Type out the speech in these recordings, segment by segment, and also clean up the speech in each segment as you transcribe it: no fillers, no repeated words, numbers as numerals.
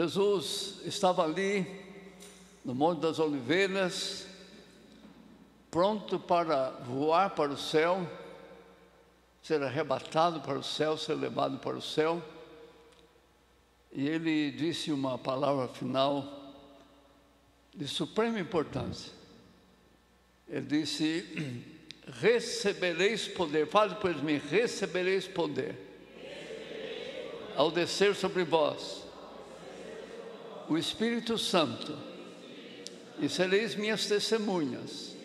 Jesus estava ali no Monte das Oliveiras, pronto para voar para o céu, ser arrebatado para o céu, ser levado para o céu. E ele disse uma palavra final de suprema importância. Ele disse: recebereis poder. Fale depois de mim: recebereis poder ao descer sobre vós o Espírito Santo, e sereis minhas testemunhas,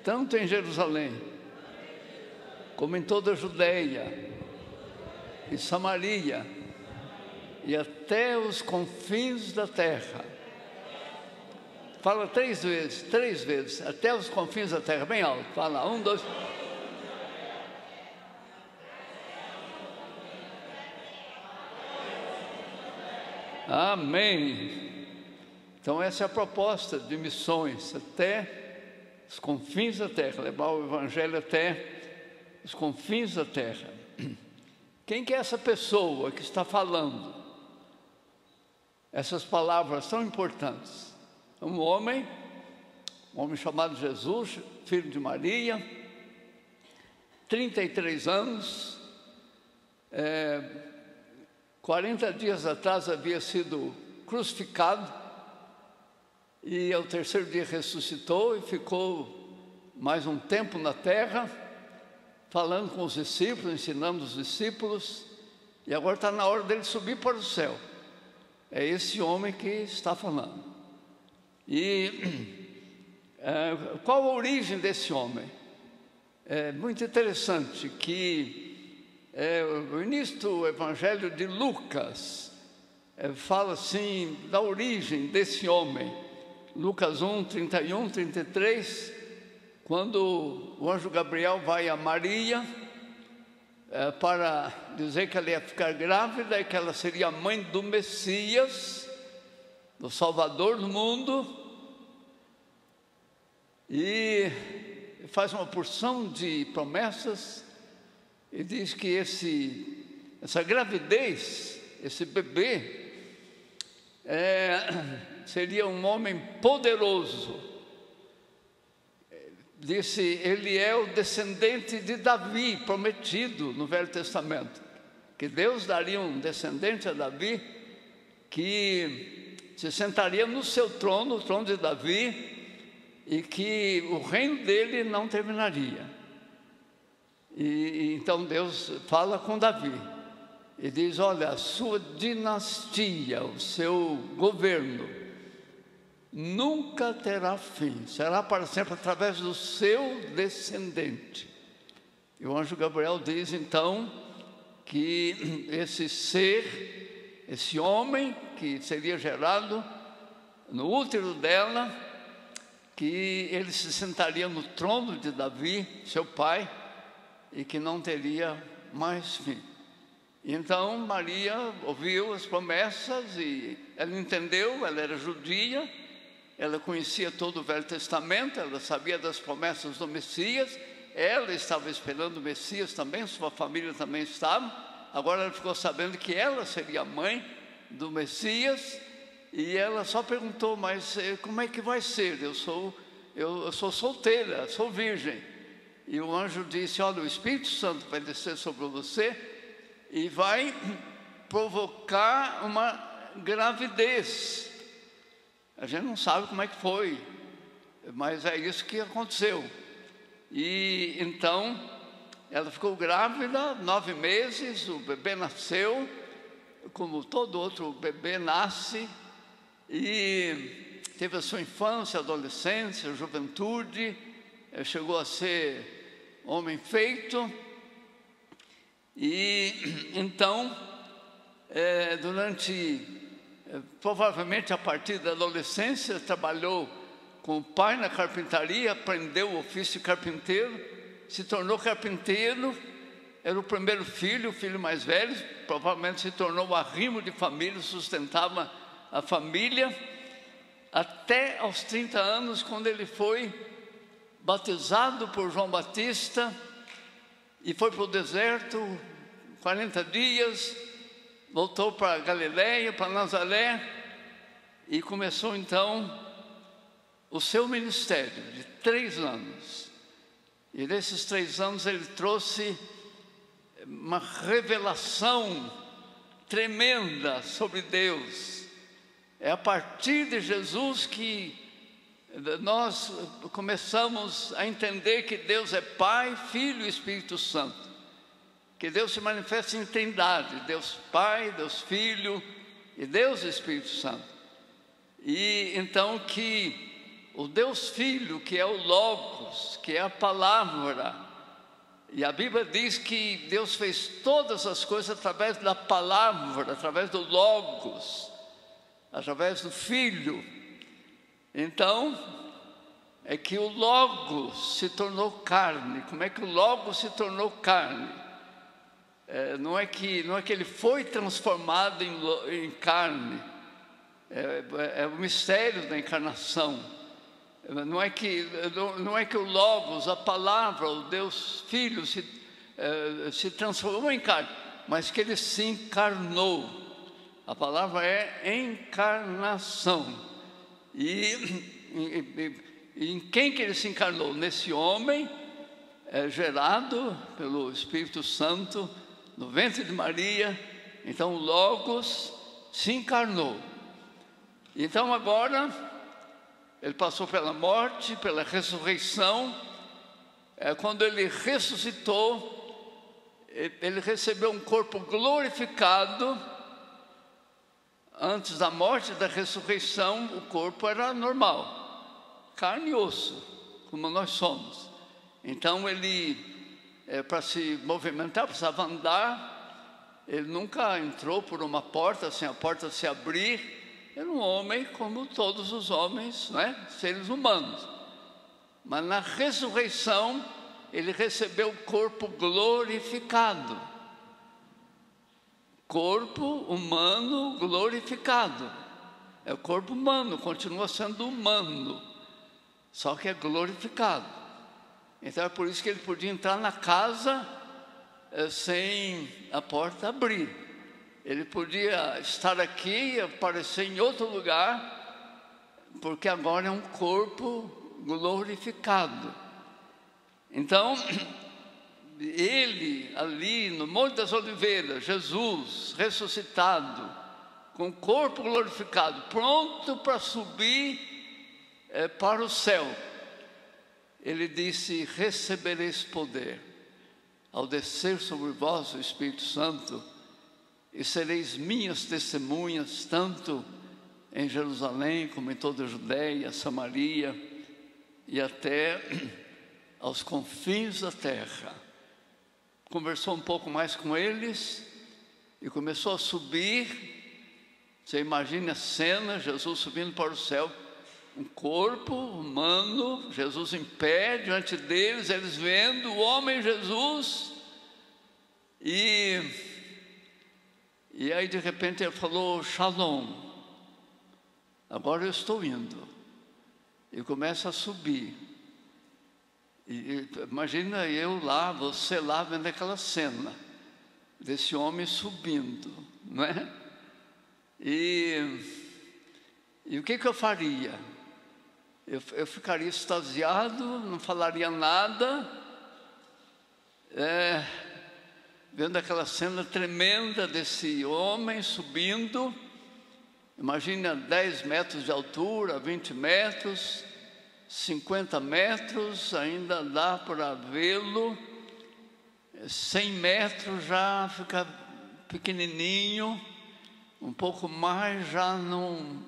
tanto em Jerusalém, como em toda a Judeia e Samaria, e até os confins da terra. Fala três vezes, até os confins da terra, bem alto. Fala, 1, 2. Amém. Então essa é a proposta de missões, até os confins da terra, levar o Evangelho até os confins da terra. Quem que é essa pessoa que está falando essas palavras tão importantes? Um homem chamado Jesus, filho de Maria, 33 anos, 40 dias atrás havia sido crucificado, e ao terceiro dia ressuscitou e ficou mais um tempo na terra, falando com os discípulos, ensinando os discípulos, e agora está na hora dele subir para o céu. É esse homem que está falando. E qual a origem desse homem? É muito interessante que o início do Evangelho de Lucas fala assim da origem desse homem. Lucas 1, 31, 33, quando o anjo Gabriel vai a Maria para dizer que ela ia ficar grávida e que ela seria a mãe do Messias, do Salvador do mundo, e faz uma porção de promessas e diz que essa gravidez, esse bebê, seria um homem poderoso. Disse, ele é o descendente de Davi, prometido no Velho Testamento, que Deus daria um descendente a Davi, que se sentaria no seu trono, o trono de Davi, e que o reino dele não terminaria. E então Deus fala com Davi e diz: olha, a sua dinastia, o seu governo nunca terá fim, será para sempre através do seu descendente. E o anjo Gabriel diz então que esse ser, esse homem que seria gerado no útero dela, que ele se sentaria no trono de Davi, seu pai, e que não teria mais fim. Então Maria ouviu as promessas e ela entendeu, ela era judia, ela conhecia todo o Velho Testamento, ela sabia das promessas do Messias, ela estava esperando o Messias também, sua família também estava. Agora ela ficou sabendo que ela seria a mãe do Messias, e ela só perguntou: mas como é que vai ser? Eu sou solteira, sou virgem. E o anjo disse: olha, o Espírito Santo vai descer sobre você e vai provocar uma gravidez. A gente não sabe como é que foi, mas é isso que aconteceu. E então ela ficou grávida, 9 meses, o bebê nasceu, como todo outro bebê nasce, e teve a sua infância, adolescência, juventude, chegou a ser homem feito. E então, provavelmente a partir da adolescência, trabalhou com o pai na carpintaria, aprendeu o ofício de carpinteiro, se tornou carpinteiro, era o primeiro filho, o filho mais velho, provavelmente se tornou um arrimo de família, sustentava a família, até aos 30 anos, quando ele foi batizado por João Batista, e foi para o deserto, 40 dias, voltou para Galiléia, para Nazaré, e começou então o seu ministério de 3 anos. E nesses 3 anos ele trouxe uma revelação tremenda sobre Deus. É a partir de Jesus que nós começamos a entender que Deus é Pai, Filho e Espírito Santo. Que Deus se manifesta em trindade, Deus Pai, Deus Filho e Deus Espírito Santo. E então que o Deus Filho, que é o Logos, que é a palavra, e a Bíblia diz que Deus fez todas as coisas através da palavra, através do Logos, através do Filho. Então, é que o Logos se tornou carne. Como é que o Logos se tornou carne? Não é que ele foi transformado em carne. É o mistério da encarnação. Não é que o Logos, a palavra, o Deus Filho se transformou em carne, mas que ele se encarnou. A palavra é encarnação. E em quem que ele se encarnou? Nesse homem gerado pelo Espírito Santo no ventre de Maria. Então o Logos se encarnou. Então agora ele passou pela morte, pela ressurreição. Quando ele ressuscitou, ele recebeu um corpo glorificado. Antes da morte e da ressurreição, o corpo era normal, carne e osso, como nós somos. Então ele, para se movimentar, precisava andar. Ele nunca entrou por uma porta sem a porta se abrir. Era um homem como todos os homens, né? Seres humanos. Mas na ressurreição, ele recebeu o corpo glorificado. Corpo humano glorificado. É o corpo humano, continua sendo humano, só que é glorificado. Então é por isso que ele podia entrar na casa sem a porta abrir. Ele podia estar aqui e aparecer em outro lugar, porque agora é um corpo glorificado. Então, ele ali no Monte das Oliveiras, Jesus ressuscitado, com o corpo glorificado, pronto para subir para o céu, ele disse: recebereis poder ao descer sobre vós o Espírito Santo, e sereis minhas testemunhas, tanto em Jerusalém como em toda a Judéia, Samaria e até aos confins da terra. Conversou um pouco mais com eles e começou a subir. Você imagina a cena, Jesus subindo para o céu, um corpo humano, Jesus em pé diante deles, eles vendo o homem Jesus. E aí de repente ele falou: Shalom, agora eu estou indo. E começa a subir. E imagina eu lá, você lá, vendo aquela cena desse homem subindo, não é? E o que eu faria? Eu ficaria extasiado, não falaria nada, vendo aquela cena tremenda desse homem subindo. Imagina 10 metros de altura, 20 metros, 50 metros, ainda dá para vê-lo. 100 metros já fica pequenininho, um pouco mais já não,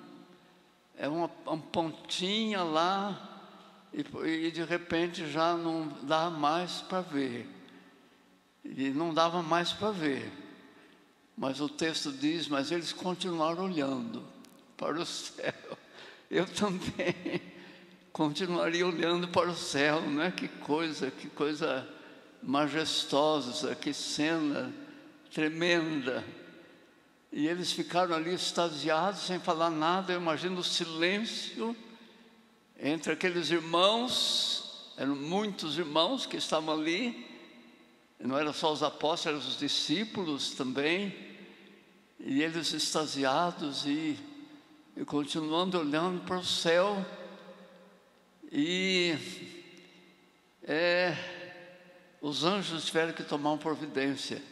é uma pontinha lá, e de repente já não dá mais para ver. E não dava mais para ver. Mas o texto diz: mas eles continuaram olhando para o céu. Eu também continuaria olhando para o céu, não é? Que coisa majestosa, que cena tremenda. E eles ficaram ali extasiados, sem falar nada. Eu imagino o silêncio entre aqueles irmãos. Eram muitos irmãos que estavam ali. Não eram só os apóstolos, eram os discípulos também. E eles extasiados e continuando olhando para o céu. E os anjos tiveram que tomar uma providência.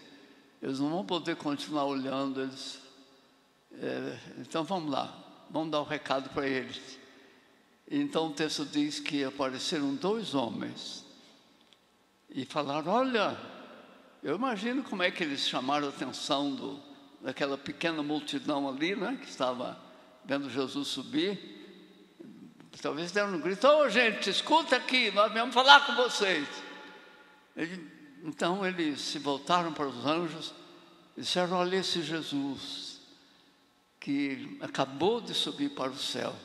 Eles não vão poder continuar olhando. Então vamos lá, vamos dar o recado para eles. Então o texto diz que apareceram 2 homens e falaram: olha, eu imagino como é que eles chamaram a atenção daquela pequena multidão ali, né, que estava vendo Jesus subir. Talvez deram um grito: ô gente, escuta aqui, nós viemos falar com vocês. Então eles se voltaram para os anjos e disseram: olha, esse Jesus que acabou de subir para o céu,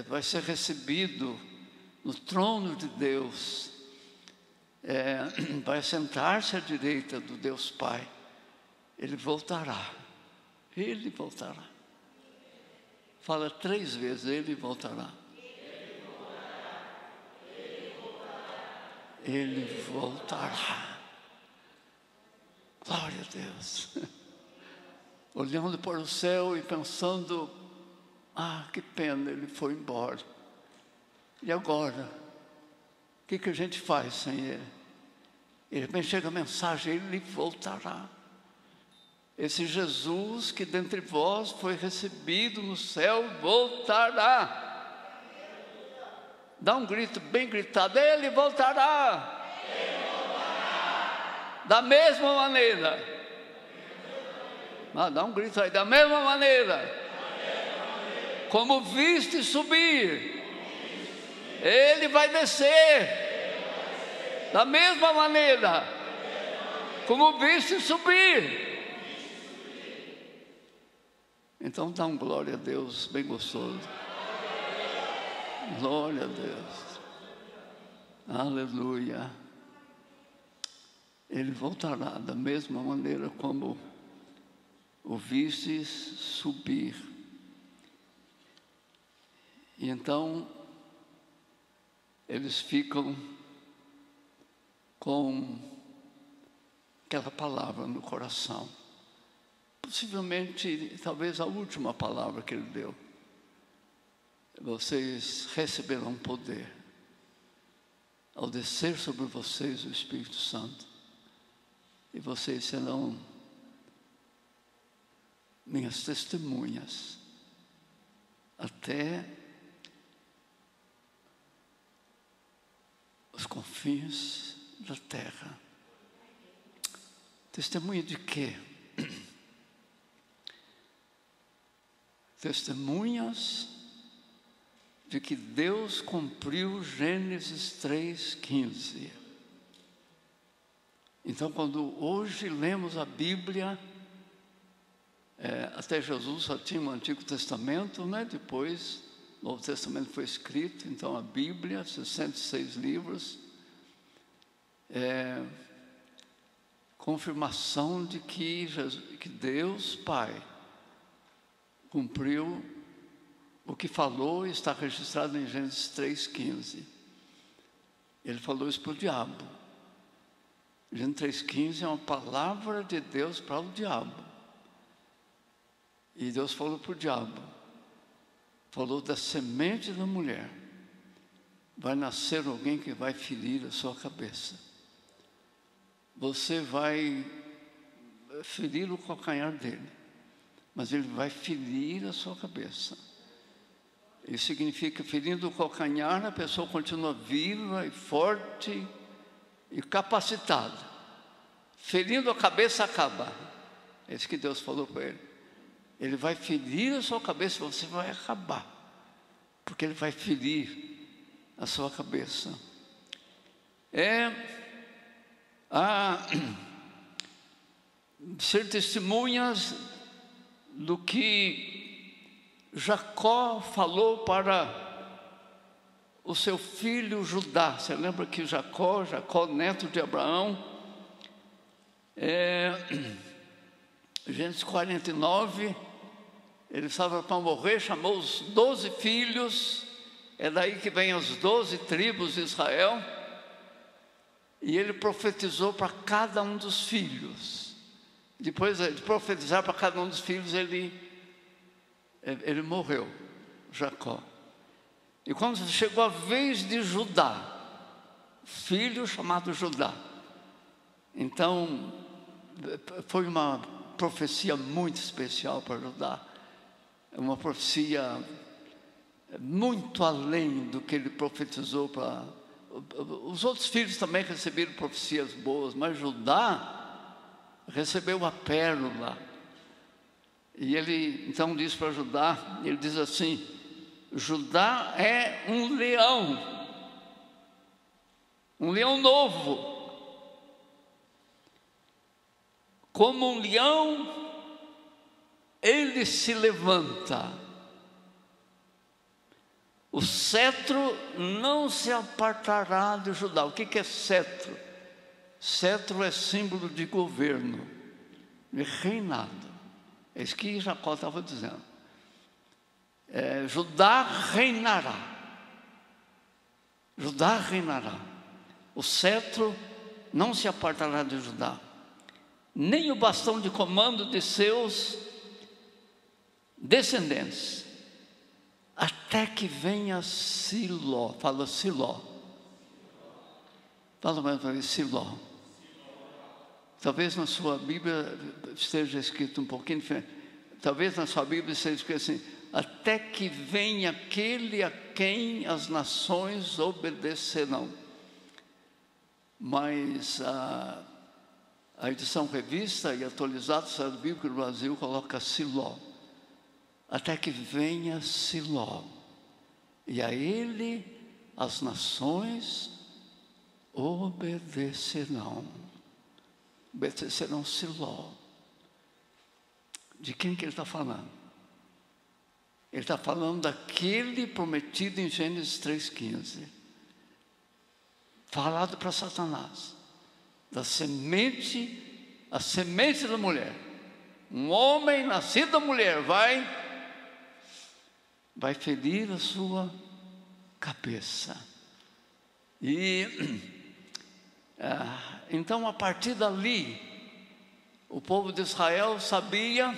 vai ser recebido no trono de Deus, vai sentar-se à direita do Deus Pai. Ele voltará. Ele voltará. Fala 3 vezes: ele voltará. Ele voltará. Glória a Deus. Olhando para o céu e pensando: ah, que pena, ele foi embora. E agora? O que a gente faz sem ele? E de repente chega a mensagem: ele voltará. Esse Jesus que dentre vós foi recebido no céu voltará. Dá um grito bem gritado: ele voltará. Ele voltará. Da mesma maneira. Dá um grito aí: da mesma maneira. Como viste subir, ele vai descer. Da mesma maneira. Como viste subir. Então dá um glória a Deus bem gostoso. Glória a Deus. Aleluia. Ele voltará da mesma maneira como o vistes subir. E então eles ficam com aquela palavra no coração. Possivelmente, talvez a última palavra que ele deu: vocês receberão poder ao descer sobre vocês o Espírito Santo, e vocês serão minhas testemunhas até os confins da terra. Testemunha de quê? Testemunhas de que Deus cumpriu Gênesis 3,15. Então, quando hoje lemos a Bíblia, até Jesus só tinha o Antigo Testamento, né? Depois o Novo Testamento foi escrito. Então a Bíblia, 66 livros, confirmação de que Deus Pai cumpriu o que falou, e está registrado em Gênesis 3,15. Ele falou isso para o diabo. Gênesis 3,15 é uma palavra de Deus para o diabo. E Deus falou para o diabo, falou: da semente da mulher vai nascer alguém que vai ferir a sua cabeça. Você vai ferir o calcanhar dele, mas ele vai ferir a sua cabeça. Isso significa: ferindo o calcanhar, a pessoa continua viva e forte e capacitada. Ferindo a cabeça, acaba. É isso que Deus falou para ele. Ele vai ferir a sua cabeça, você vai acabar, porque ele vai ferir a sua cabeça. Ser testemunhas do que Jacó falou para o seu filho Judá. Você lembra que Jacó, neto de Abraão, Gênesis 49, ele estava para morrer, chamou os 12 filhos, é daí que vem as 12 tribos de Israel, e ele profetizou para cada um dos filhos depois de profetizar para cada um dos filhos, ele morreu, Jacó. E quando chegou a vez de Judá, filho chamado Judá, então foi uma profecia muito especial para Judá, uma profecia muito além do que ele profetizou para... Os outros filhos também receberam profecias boas, mas Judá recebeu a pérola. E ele então diz para Judá, ele diz assim: Judá é um leão novo. Como um leão, ele se levanta. O cetro não se apartará de Judá. O que é cetro? Cetro é símbolo de governo, de reinado. É isso que Jacó estava dizendo. Judá reinará. Judá reinará. O cetro não se apartará de Judá, nem o bastão de comando de seus descendentes, até que venha Siló. Fala Siló. Fala mais uma vez, Siló. Talvez na sua Bíblia esteja escrito um pouquinho diferente. Talvez na sua Bíblia esteja escrito assim: até que venha aquele a quem as nações obedecerão. Mas a edição revista e atualizada do Bíblico do Brasil coloca Siló. Até que venha Siló, e a ele as nações obedecerão. Obedecerão Siló. De quem que ele está falando? Ele está falando daquele prometido em Gênesis 3,15, falado para Satanás, a semente da mulher. Um homem nascido da mulher vai ferir a sua cabeça. E então, a partir dali, o povo de Israel sabia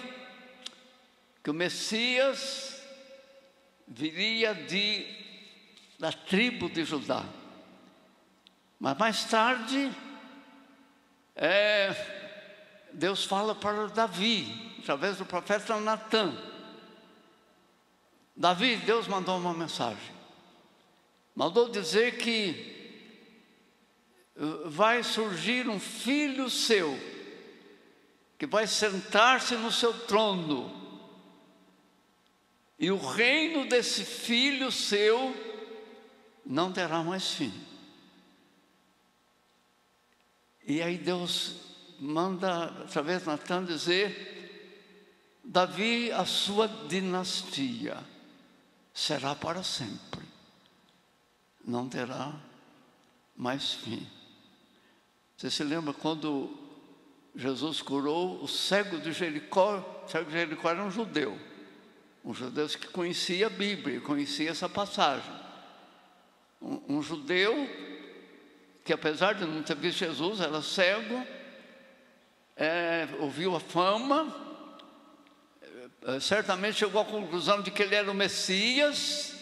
que o Messias viria da tribo de Judá. Mas mais tarde, Deus fala para Davi, através do profeta Natã. Davi, Deus mandou uma mensagem. Mandou dizer que vai surgir um filho seu, que vai sentar-se no seu trono. E o reino desse filho seu não terá mais fim. E aí Deus manda, através de Natã, dizer: Davi, a sua dinastia será para sempre, não terá mais fim. Você se lembra quando Jesus curou o cego de Jericó? O cego de Jericó era um judeu que conhecia a Bíblia, conhecia essa passagem. Um judeu que, apesar de não ter visto Jesus, era cego, ouviu a fama, certamente chegou à conclusão de que ele era o Messias.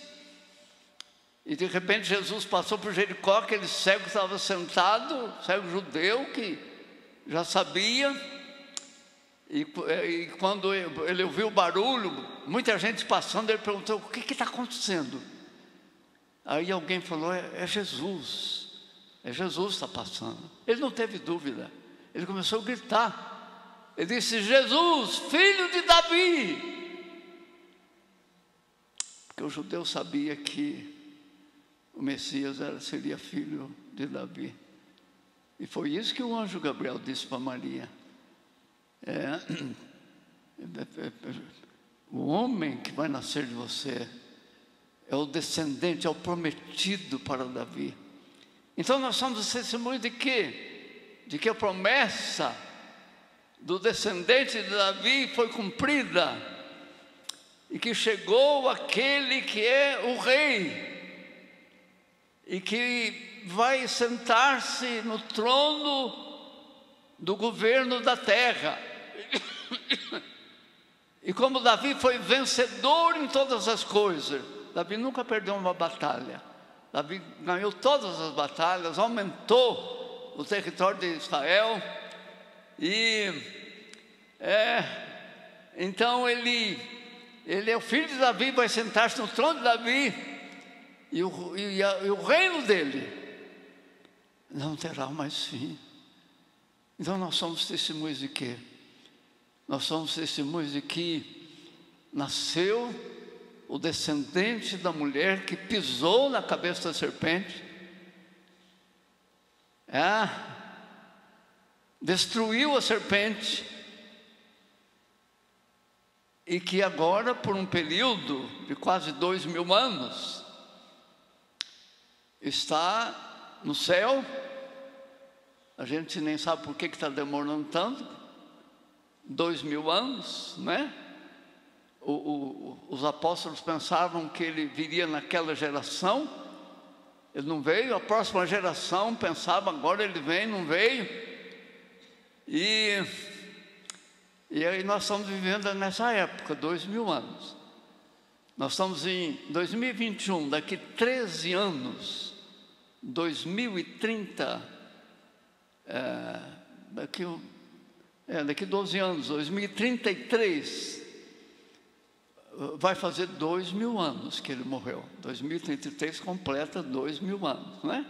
E de repente Jesus passou por Jericó, aquele cego que estava sentado, cego judeu que já sabia. E quando ele ouviu o barulho, muita gente passando, ele perguntou: o que está acontecendo? Aí alguém falou: é Jesus está passando. Ele não teve dúvida, ele começou a gritar. Ele disse: Jesus, filho de Davi. Porque o judeu sabia que o Messias seria filho de Davi. E foi isso que o anjo Gabriel disse para Maria: o homem que vai nascer de você é o descendente, é o prometido para Davi. Então nós somos testemunho de quê? De que a promessa do descendente de Davi foi cumprida, e que chegou aquele que é o rei, e que vai sentar-se no trono do governo da terra. E como Davi foi vencedor em todas as coisas, Davi nunca perdeu uma batalha. Davi ganhou todas as batalhas, aumentou o território de Israel. Então ele é o filho de Davi, vai sentar-se no trono de Davi, e o reino dele não terá mais fim. Então nós somos testemunhas de quê? Nós somos testemunhas de que nasceu o descendente da mulher que pisou na cabeça da serpente, destruiu a serpente, e que agora, por um período de quase 2000 anos, está no céu. A gente nem sabe por que está demorando tanto, 2000 anos, né? Os apóstolos pensavam que ele viria naquela geração, ele não veio. A próxima geração pensava, agora ele vem, não veio. E aí nós estamos vivendo nessa época, 2000 anos. Nós estamos em 2021, daqui 13 anos, 2030, daqui 12 anos, 2033, vai fazer 2000 anos que ele morreu. 2033 completa 2000 anos, né?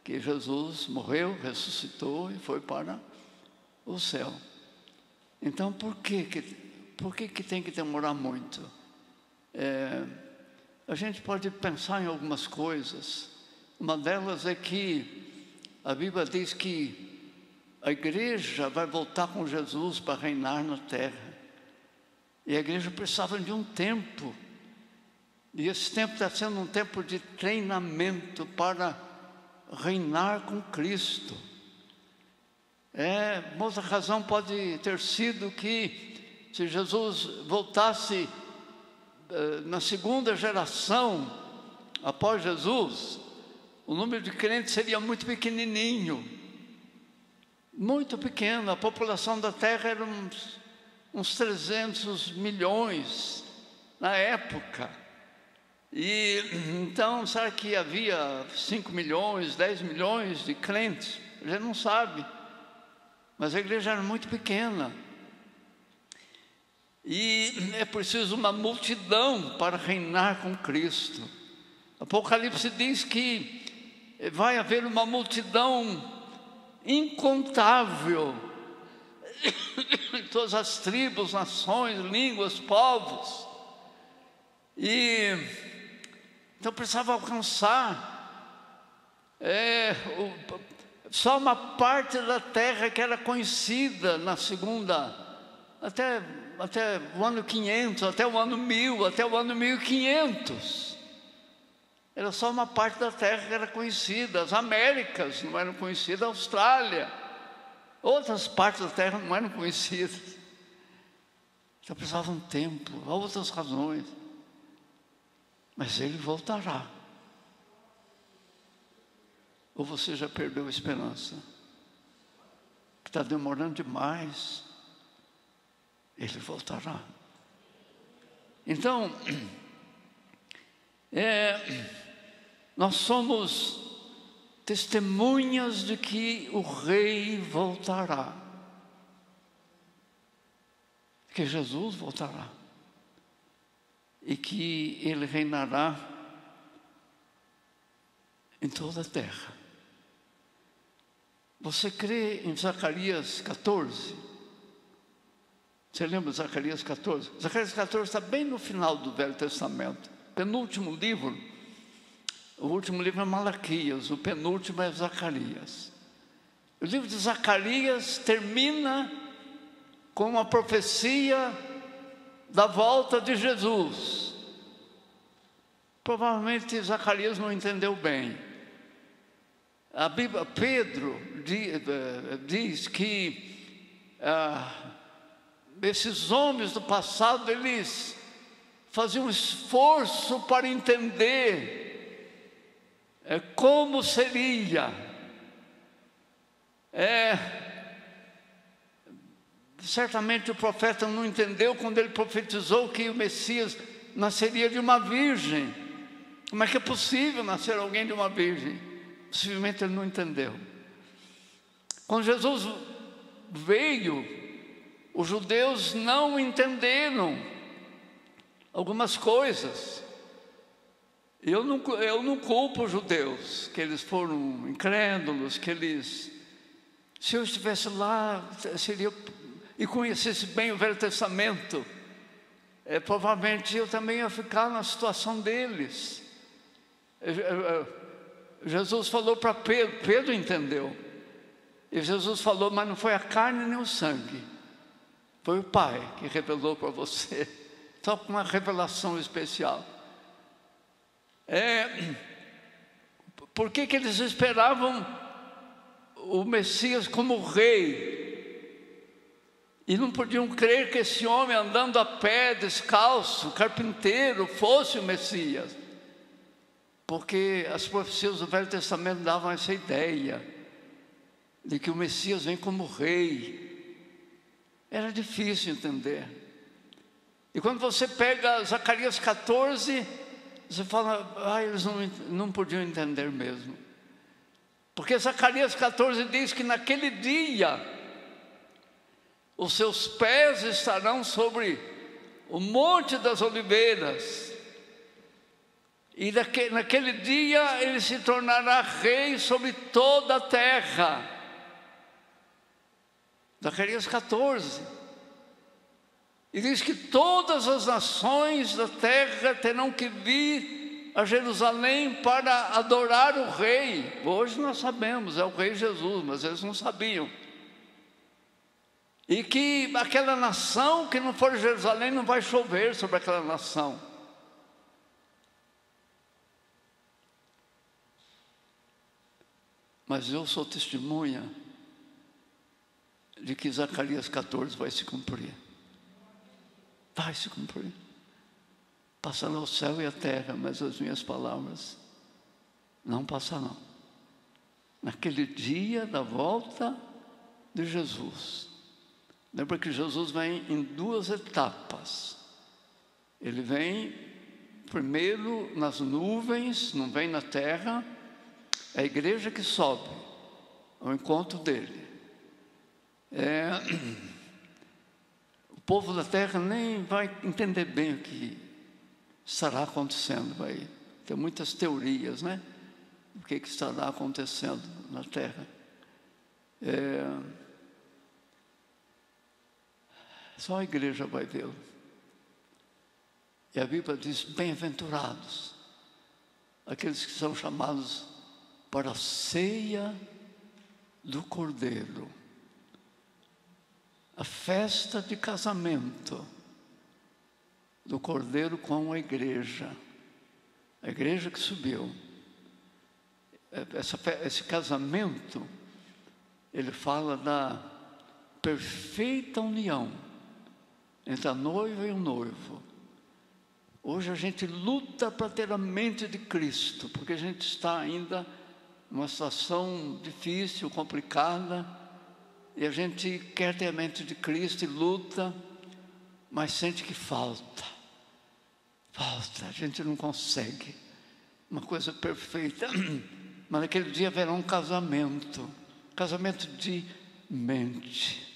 Que Jesus morreu, ressuscitou e foi para o céu. Então, por que tem que demorar muito? A gente pode pensar em algumas coisas. Uma delas é que a Bíblia diz que a igreja vai voltar com Jesus para reinar na terra. E a igreja precisava de um tempo. E esse tempo está sendo um tempo de treinamento para reinar com Cristo. Outra razão pode ter sido que, se Jesus voltasse na segunda geração após Jesus, o número de crentes seria muito pequenininho, muito pequeno. A população da terra era uns 300 milhões na época. E então, será que havia 5 milhões, 10 milhões de crentes? A gente não sabe. Mas a igreja era muito pequena. E é preciso uma multidão para reinar com Cristo. Apocalipse diz que vai haver uma multidão incontável, todas as tribos, nações, línguas, povos. E então precisava alcançar só uma parte da terra que era conhecida na segunda, até o ano 500, até o ano 1000, até o ano 1500. Era só uma parte da terra que era conhecida. As Américas não eram conhecidas, a Austrália, outras partes da terra não eram conhecidas. Então precisava um tempo, há outras razões. Mas ele voltará. Ou você já perdeu a esperança? Que está demorando demais. Ele voltará. Então, nós somos testemunhas de que o Rei voltará. Que Jesus voltará. E que Ele reinará em toda a terra. Você crê em Zacarias 14? Você lembra de Zacarias 14? Zacarias 14 está bem no final do Velho Testamento. Penúltimo livro. O último livro é Malaquias, o penúltimo é Zacarias. O livro de Zacarias termina com uma profecia da volta de Jesus. Provavelmente Zacarias não entendeu bem. A Bíblia, Pedro diz que esses homens do passado, eles faziam um esforço para entender como seria. Certamente o profeta não entendeu quando ele profetizou que o Messias nasceria de uma virgem. Como é que é possível nascer alguém de uma virgem? Possivelmente ele não entendeu. Quando Jesus veio, os judeus não entenderam algumas coisas. Eu não culpo os judeus, que eles foram incrédulos, que eles... Se eu estivesse lá, e conhecesse bem o Velho Testamento, provavelmente eu também ia ficar na situação deles. Jesus falou para Pedro, Pedro entendeu. E Jesus falou, mas não foi a carne nem o sangue, foi o Pai que revelou para você. Só com uma revelação especial. Por que eles esperavam o Messias como rei? E não podiam crer que esse homem andando a pé, descalço, carpinteiro, fosse o Messias. Porque as profecias do Velho Testamento davam essa ideia de que o Messias vem como rei. Era difícil entender. E quando você pega Zacarias 14, você fala, eles não podiam entender mesmo. Porque Zacarias 14 diz que naquele dia os seus pés estarão sobre o Monte das Oliveiras. E naquele dia ele se tornará rei sobre toda a terra. Zacarias 14. E diz que todas as nações da terra terão que vir a Jerusalém para adorar o rei. Hoje nós sabemos, é o rei Jesus, mas eles não sabiam. E que aquela nação que não for Jerusalém não vai chover sobre aquela nação. Mas eu sou testemunha de que Zacarias 14 vai se cumprir. Vai se cumprir. Passará o céu e a terra, mas as minhas palavras não passarão. Naquele dia da volta de Jesus. Lembra que Jesus vem em duas etapas. Ele vem primeiro nas nuvens, não vem na terra. É a igreja que sobe ao encontro dele. O povo da terra nem vai entender bem o que estará acontecendo. Vai ter muitas teorias, né? O que estará acontecendo na terra. Só a igreja vai vê-lo. E a Bíblia diz, bem-aventurados aqueles que são chamados para a ceia do Cordeiro, a festa de casamento do Cordeiro com a igreja que subiu. Esse casamento, ele fala da perfeita união entre a noiva e o noivo. Hoje a gente luta para ter a mente de Cristo, porque a gente está ainda numa situação difícil, complicada, e a gente quer ter a mente de Cristo e luta, mas sente que falta, a gente não consegue uma coisa perfeita. Mas naquele dia haverá um casamento de mente,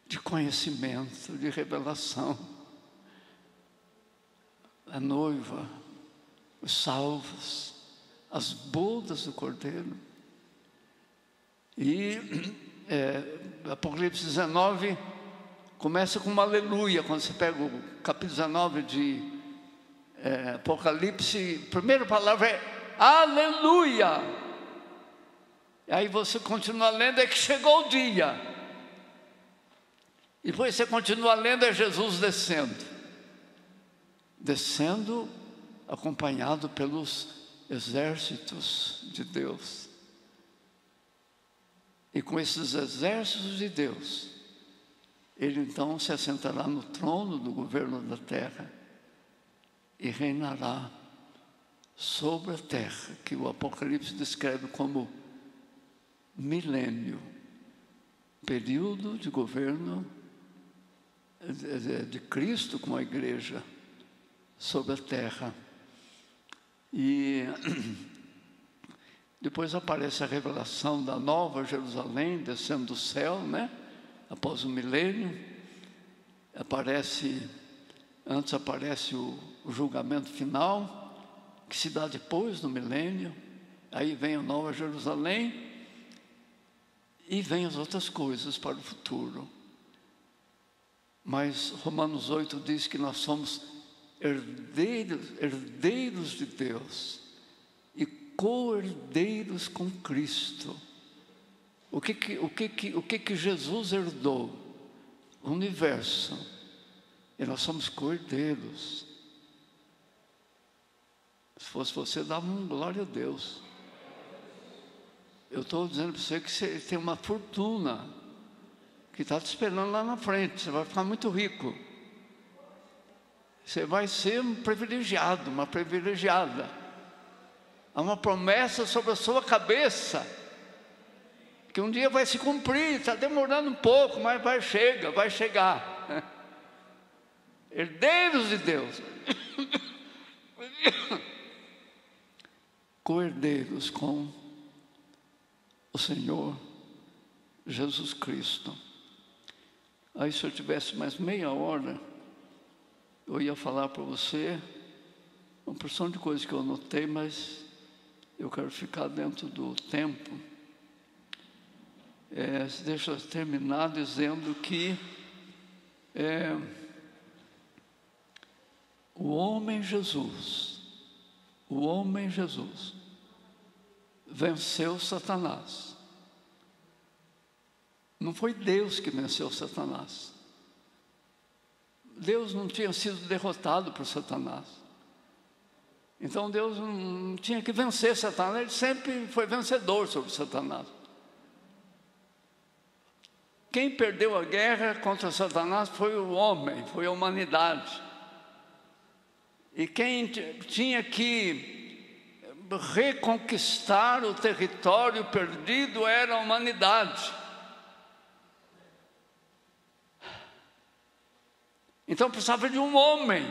de conhecimento, de revelação. A noiva, os salvos, as bodas do Cordeiro. E Apocalipse 19 começa com uma aleluia. Quando você pega o capítulo 19 de Apocalipse, a primeira palavra é aleluia. E aí você continua lendo, é que chegou o dia. E depois você continua lendo, é Jesus descendo acompanhado pelos exércitos de Deus. E com esses exércitos de Deus, ele então se assentará no trono do governo da terra e reinará sobre a terra, que o Apocalipse descreve como milênio. período de governo de Cristo com a igreja sobre a terra. E depois aparece a revelação da nova Jerusalém descendo do céu, né? Após o milênio. Antes aparece o julgamento final, que se dá depois do milênio. Aí vem a nova Jerusalém e vem as outras coisas para o futuro. Mas Romanos 8 diz que nós somos herdeiros de Deus e co-herdeiros com Cristo. O que Jesus herdou? O universo. E nós somos co-herdeiros. Se fosse você, dava um glória a Deus. Eu estou dizendo para você que você tem uma fortuna que está te esperando lá na frente. Você vai ficar muito rico. Você vai ser um privilegiado, uma privilegiada. Há uma promessa sobre a sua cabeça, que um dia vai se cumprir. Está demorando um pouco, mas vai chegar. Herdeiros de Deus. Co-herdeiros com o Senhor Jesus Cristo. Aí, se eu tivesse mais meia hora, eu ia falar para você uma porção de coisas que eu anotei, mas eu quero ficar dentro do tempo. Deixa eu terminar dizendo que o homem Jesus venceu Satanás. Não foi Deus que venceu Satanás. Deus não tinha sido derrotado por Satanás. Então Deus não tinha que vencer Satanás. Ele sempre foi vencedor sobre Satanás. Quem perdeu a guerra contra Satanás foi o homem, foi a humanidade. E quem tinha que reconquistar o território perdido era a humanidade. Então precisava de um homem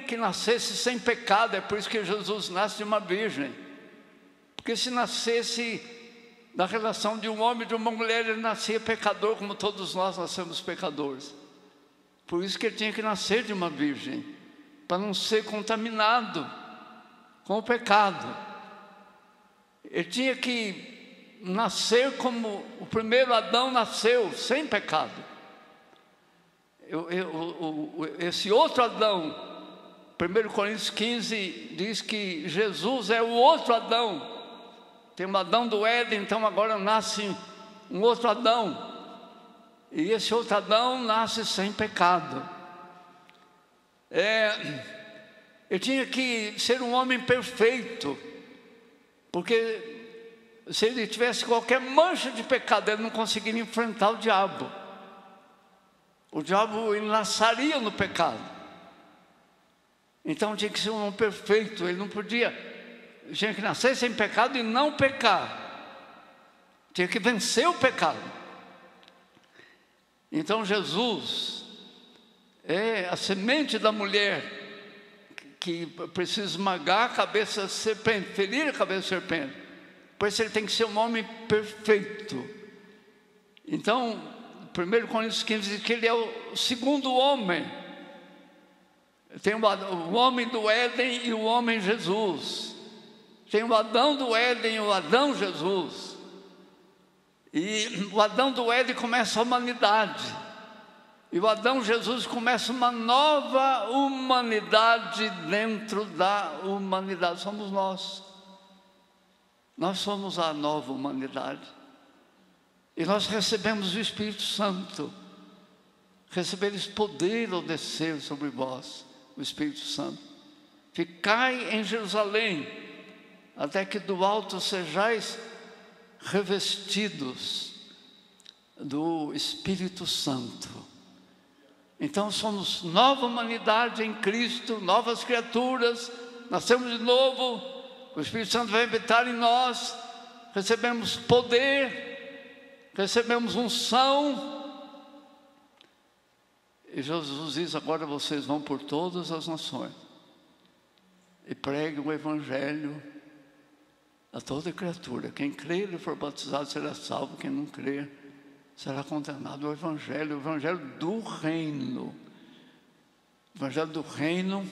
que nascesse sem pecado. É por isso que Jesus nasce de uma virgem. Porque se nascesse da relação de um homem e de uma mulher, ele nascia pecador, como todos nós nascemos pecadores. Por isso que ele tinha que nascer de uma virgem, para não ser contaminado com o pecado. Ele tinha que nascer como o primeiro Adão nasceu, sem pecado. Esse outro Adão, 1 Coríntios 15 diz que Jesus é o outro Adão. Tem um Adão do Éden, então agora nasce um outro Adão. E esse outro Adão nasce sem pecado. Ele tinha que ser um homem perfeito, porque se ele tivesse qualquer mancha de pecado, ele não conseguiria enfrentar o diabo. O diabo enlaçaria no pecado. Então tinha que ser um homem perfeito. Ele não podia, tinha que nascer sem pecado e não pecar. Tinha que vencer o pecado. Então Jesus é a semente da mulher que precisa esmagar a cabeça da serpente, ferir a cabeça da serpente. Por isso ele tem que ser um homem perfeito. Então, 1 Coríntios 15 diz que ele é o segundo homem. Tem o homem do Éden e o homem Jesus. Tem o Adão do Éden e o Adão Jesus. E o Adão do Éden começa a humanidade. E o Adão Jesus começa uma nova humanidade dentro da humanidade. Somos nós. Nós somos a nova humanidade. E nós recebemos o Espírito Santo. Recebereis poder ao descer sobre vós, o Espírito Santo. Ficai em Jerusalém, até que do alto sejais revestidos do Espírito Santo. Então somos nova humanidade em Cristo, novas criaturas, nascemos de novo, o Espírito Santo vai habitar em nós, recebemos poder, recebemos unção. E Jesus diz: agora vocês vão por todas as nações e preguem o Evangelho a toda criatura. Quem crer e for batizado será salvo, quem não crer será condenado. O Evangelho do reino. O Evangelho do reino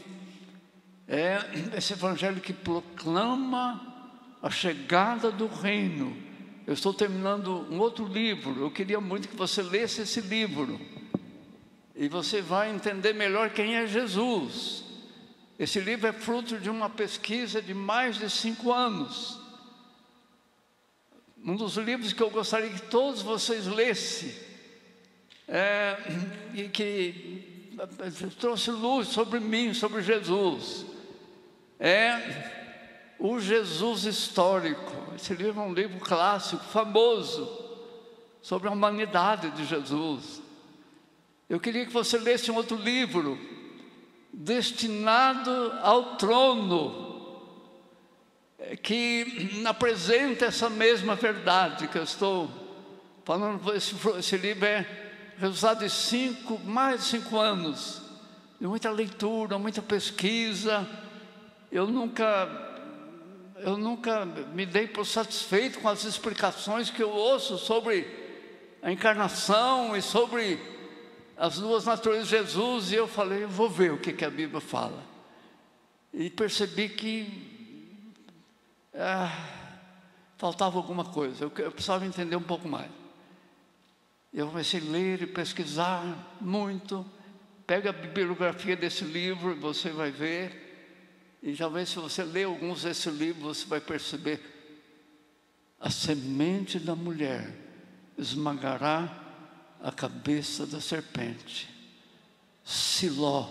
é esse Evangelho que proclama a chegada do reino. Eu estou terminando um outro livro, eu queria muito que você lesse esse livro, e você vai entender melhor quem é Jesus. Esse livro é fruto de uma pesquisa de mais de 5 anos. Um dos livros que eu gostaria que todos vocês lessem, e que trouxe luz sobre mim, sobre Jesus, é o Jesus Histórico. Esse livro é um livro clássico, famoso, sobre a humanidade de Jesus. Eu queria que você lesse um outro livro, Destinado ao Trono, que apresenta essa mesma verdade que eu estou falando. Esse livro é resultado de mais de 5 anos, de muita leitura, muita pesquisa. Eu nunca me dei por satisfeito com as explicações que eu ouço sobre a encarnação e sobre as duas naturezas de Jesus. E eu falei: eu vou ver o que a Bíblia fala. E percebi que faltava alguma coisa, eu precisava entender um pouco mais. Eu comecei a ler e pesquisar muito. Pega a bibliografia desse livro e você vai ver. E talvez, se você ler alguns desse livro, você vai perceber: a semente da mulher esmagará a cabeça da serpente. Siló,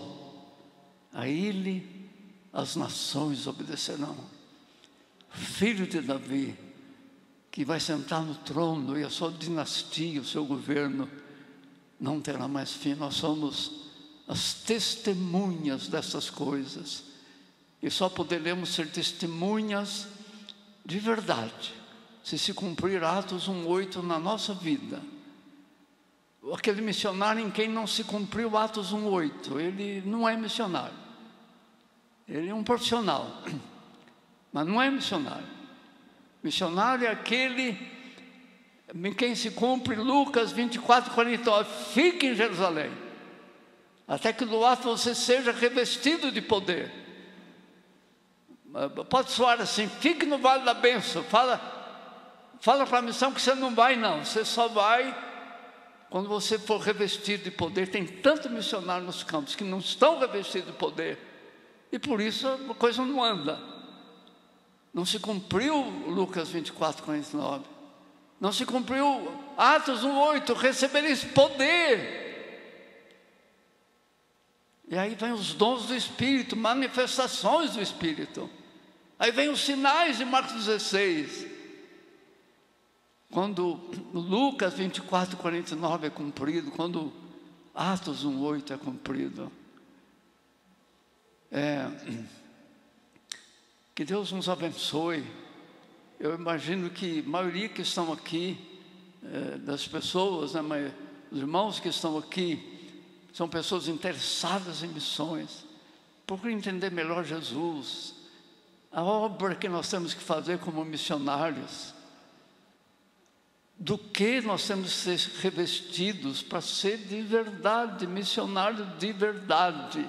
a ele as nações obedecerão. Filho de Davi, que vai sentar no trono, e a sua dinastia, o seu governo não terá mais fim. Nós somos as testemunhas dessas coisas, e só poderemos ser testemunhas de verdade se cumprir Atos 1:8 na nossa vida. Aquele missionário em quem não se cumpriu Atos 1:8, ele não é missionário. Ele é um profissional, mas não é missionário. Missionário é aquele em quem se cumpre Lucas 24:49. Fique em Jerusalém, até que no ato você seja revestido de poder. Pode soar assim: fique no vale da bênção. Fala para a missão que você não vai, não. Você só vai quando você for revestido de poder. Tem tanto missionário nos campos que não estão revestidos de poder, e por isso a coisa não anda. Não se cumpriu Lucas 24:49. Não se cumpriu Atos 1:8. Recebereis poder. E aí vem os dons do Espírito, manifestações do Espírito. Aí vem os sinais de Marcos 16. Quando Lucas 24:49 é cumprido, quando Atos 1:8 é cumprido. Que Deus nos abençoe. Eu imagino que a maioria que estão aqui, das pessoas, né, os irmãos que estão aqui, são pessoas interessadas em missões. Procure entender melhor Jesus, a obra que nós temos que fazer como missionários, do que nós temos que ser revestidos para ser de verdade, missionário de verdade.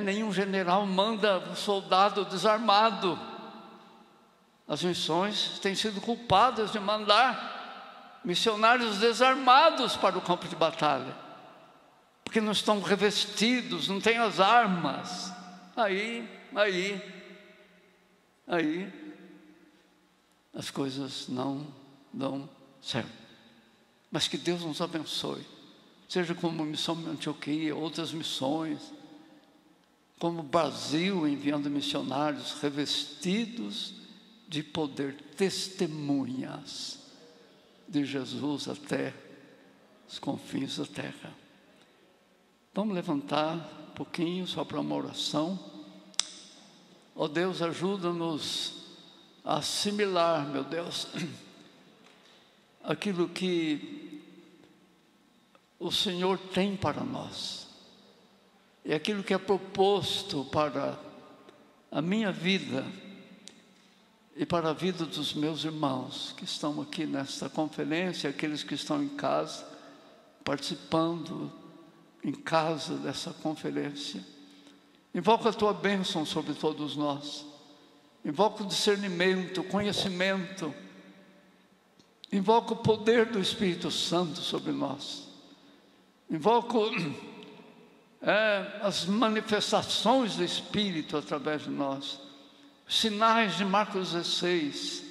Nenhum general manda um soldado desarmado. As missões têm sido culpadas de mandar missionários desarmados para o campo de batalha, porque não estão revestidos, não têm as armas. Aí as coisas não dão certo. Mas que Deus nos abençoe, seja como a missão de Antioquia, outras missões, como o Brasil enviando missionários revestidos de poder, testemunhas de Jesus até os confins da terra. Vamos levantar um pouquinho só para uma oração. Ó Deus, ajuda-nos a assimilar, meu Deus, aquilo que o Senhor tem para nós, e aquilo que é proposto para a minha vida e para a vida dos meus irmãos que estão aqui nesta conferência, aqueles que estão em casa, participando em casa dessa conferência. Invoco a tua bênção sobre todos nós. Invoco discernimento, conhecimento. Invoco o poder do Espírito Santo sobre nós. Invoco as manifestações do Espírito através de nós. Sinais de Marcos 16,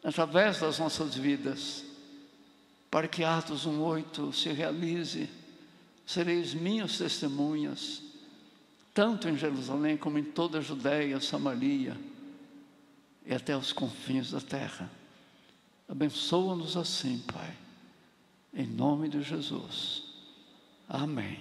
através das nossas vidas, para que Atos 1:8 se realize. Sereis minhas testemunhas, tanto em Jerusalém como em toda a Judéia, Samaria e até os confins da terra. Abençoa-nos assim, Pai, em nome de Jesus. Amém.